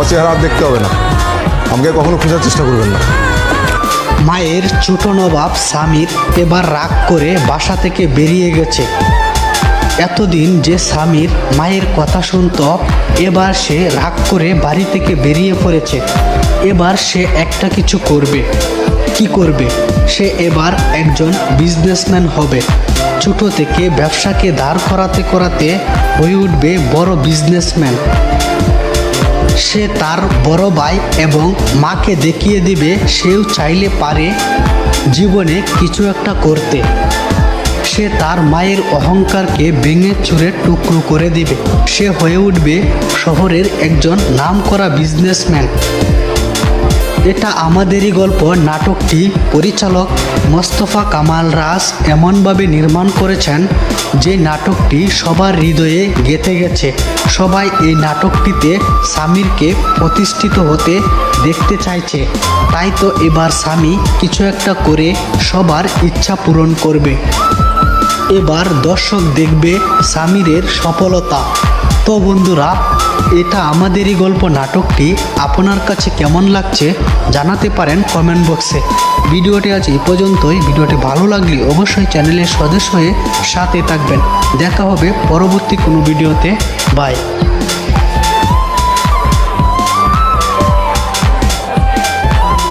আমার চেহারা আর দেখতে হবে না, আমাকে কখনো খোঁজার চেষ্টা করবেন না। মায়ের ছোট নবাব সামির এবার রাগ করে বাসা থেকে বেরিয়ে গেছে। এতদিন যে সামির মায়ের কথা শুনত, এবার সে রাগ করে বাড়ি থেকে বেরিয়ে পড়েছে। এবার সে একটা কিছু করবে। কি করবে? সে এবার একজন বিজনেসম্যান হবে। ছোট থেকে ব্যবসাকে দাঁড় করাতে করাতে হয়ে উঠবে বড় বিজনেসম্যান। সে তার বড় ভাই এবং মাকে দেখিয়ে দিবে সেও চাইলে পারে জীবনে কিছু একটা করতে। সে তার মায়ের অহংকারকে ভেঙে চুরে টুকরো করে দিবে। সে হয়ে উঠবে শহরের একজন নামকরা বিজনেসম্যান। এটা আমাদেরই গল্প। নাটকটি পরিচালক মোস্তফা কামাল রাজ এমনভাবে নির্মাণ করেছেন যে নাটকটি সবার হৃদয়ে গেঁথে গেছে। সবাই এই নাটকটিতে সামিরকে প্রতিষ্ঠিত হতে দেখতে চাইছে। তাই তো এবার সামি কিছু একটা করে সবার ইচ্ছা পূরণ করবে। এবার দর্শক দেখবে সামিরের সফলতা। তো বন্ধুরা, এটা আমাদেরই গল্প নাটকটি আপনার কাছে কেমন লাগছে জানাতে পারেন কমেন্ট বক্সে। ভিডিওটি আজ এই পর্যন্তই। ভিডিওটি ভালো লাগলে অবশ্যই চ্যানেলের সদস্য হয়ে সাথে থাকবেন। দেখা হবে পরবর্তী কোনো ভিডিওতে। বাই।